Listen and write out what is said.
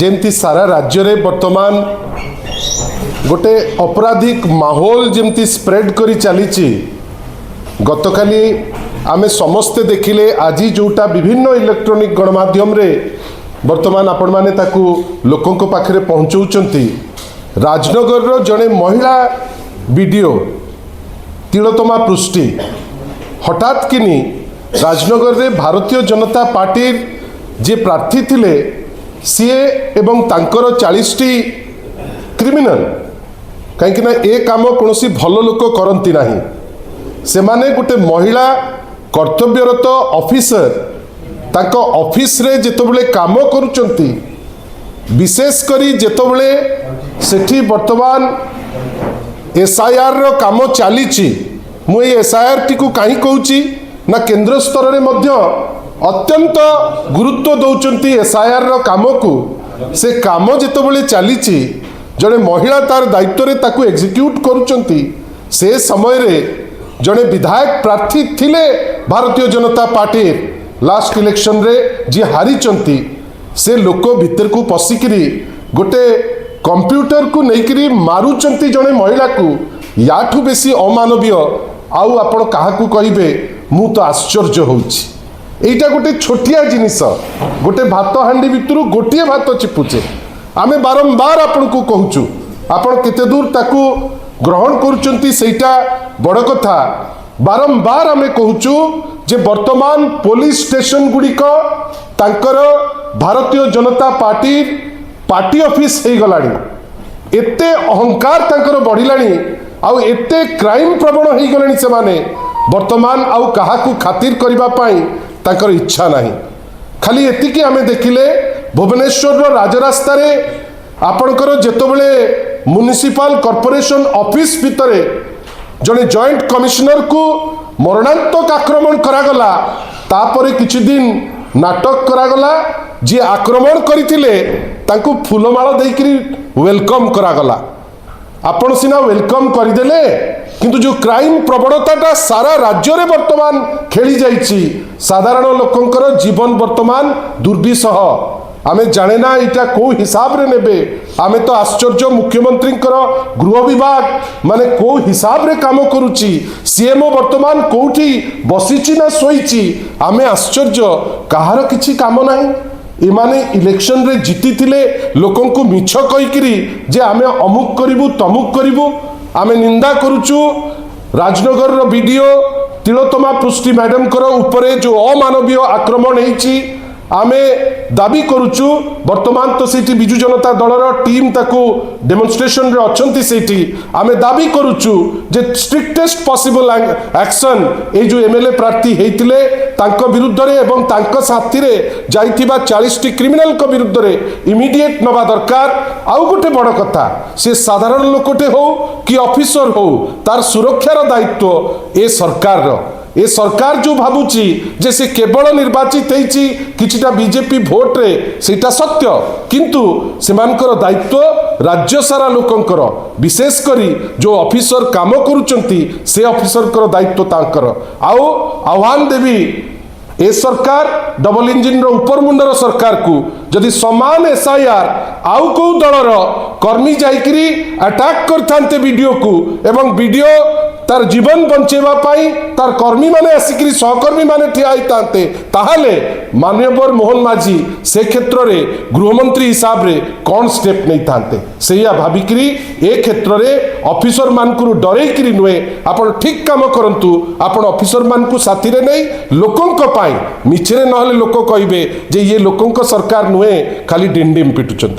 जेमती सारा राज्य रे वर्तमान गोटे अपराधिक माहौल जेमती स्प्रेड करी चली गतकाली आमे समस्ते देखिले आज जोटा विभिन्न इलेक्ट्रॉनिक गणमाध्यम रे वर्तमान आपण माने ताकू लोकों को पाखरे पहुंचौचंती। राजनगर रो जने महिला वीडियो तिलोत्तमा पृष्टि हठात किनी राजनगर रे भारतीय जनता पार्टी जे प्रार्थी थिले सीए एवं तांकर 40 क्रिमिनल कहीं ना ए काम कौन भल लोक करती ना से माने गोटे महिला कर्तव्यरत ऑफिसर तांको ऑफिस रे जेतबेले काम करुचंती विशेष करी जेतबेले सेठी वर्तमान एसआईआर रो काम चली मु एसआईआर टी को कहीं कहूची ना केंद्र स्तर रे मध्य अत्यंत गुरुत्व दौचंती एसआईआर रो काम को से काम जेतबेले चली जड़े महिला तार दायित्व रे ताकू एग्जीक्यूट करुचंती से समय रे जड़े विधायक प्रार्थी थिले Bharatiya Janata party last election रे जी हारी चंती से लोक भीतर को पशिकी गोटे कंप्यूटर को लेकिन मारुचंती जड़े महिला को याठू बेसी अमानवीय आउ आपण काहाकू कहिबे मु तो आश्चर्य होउछि। एटा गोटे छोटिया जिनिस गोटे भात हांडी भितरु गोटिए भात चिपुचे आमे बारंबार आपण को कहूचु आपण केते दूर ताकू ग्रहण करूचंती सेटा बड़ कथा। बारंबार आमे कहूचु जे वर्तमान पुलिस स्टेशन गुड़िक तांकर भारतीय जनता पार्टी ऑफिस हो गलानी एते अहंकार तांकर बढ़िलानी आउ एते क्राइम प्रवण हो गलानी से माने वर्तमान आउ काहाकू खातिर करिबा पाई तांकर इच्छा नहीं। खाली एतिकी आमे देखिले भुवनेश्वर राजरास्ता रे आपणकर जेतबेले म्युनिसिपल कॉर्पोरेशन ऑफिस भितरे जड़े जॉइंट कमिश्नर को मरणांतक आक्रमण करागला तापरे किछि दिन नाटक करागला जी आक्रमण करथिले तांको फूलमाଳ देइकरी वेलकम करागला। आपण सिना वेलकम करदेले किंतु जो क्राइम प्रवणताटा सारा राज्य रे वर्तमान खेली जाइछि साधारण लोकंकर जीवन वर्तमान दुर्विसह आमे जाने ना इटा को हिसाब रे नेबे आमे तो आश्चर्य मुख्यमंत्री गृह विभाग माने को हिसाब रे काम करुची सीएमओ वर्तमान कोठी बसीची ना सोईची आमे आश्चर्य कहार किछि काम नाही। इमाने इलेक्शन रे जीती थिले लोकों को मिछ कहिकिरी जे आमे अमुक करिवु तमुक करिवु आमे निंदा करुचु। राजनगर रो वीडियो तिलोत्तमा पृष्टि मैडम करो ऊपरे जो अमानवीय आक्रमण हेछि आमे दाबी करुचु वर्तमान तो सेठी बिजु जनता दलर टीम ताकू डेमोन्स्ट्रेशन रे अछंती सेठी आमे दाबी करुचु जे स्ट्रिक्टेस्ट पॉसिबल एक्शन ए जो एमएलए प्रार्थी हेतिले तांको विरुद्ध रे एवं तांको साथी रे जाइथिबा 40 क्रिमिनल को विरुद्ध रे इमीडिएट नबा दरकार। आउ गोटे बड़ कथा से साधारण लोकटे हो कि ऑफिसर हो तार सुरक्षार दायित्व ए सरकार रो ए सरकार जो भावुची जे से केवल निर्वाचित होईची किछिटा बीजेपी भोट रे सेटा सत्य किंतु सेमानकर दायित्व राज्य सारा लोकंकर विशेष करी जो ऑफिसर काम करूचंती से ऑफिसर दायित्व तांकर आउ आह्वान देवी ए सरकार डबल इंजिन रो ऊपर मुंडर सरकार को जदि समान एसआईआर आउ को दलर कर्मी जाइकरी अटैक करथांते वीडियो को एवं वीडियो तार जीवन बंचेवा पाई तार कर्मी माने आसिकरी सहकर्मी माने ठिया होइतांते ताहाले माननीय मोहन माझी से क्षेत्र रे गृहमंत्री हिसाब रे कौन स्टेप नहीं थांते सेया भाबिकरी ए क्षेत्र रे ऑफिसर मान को डरेकरी नुए आपण ठीक काम करंतु आपण ऑफिसर मान को साथी रे नहीं लोकों को पाई मिछरे नहले लोक कहिबे जे ये लोकों को सरकार नुए खाली डिंडिम पिटुचंती।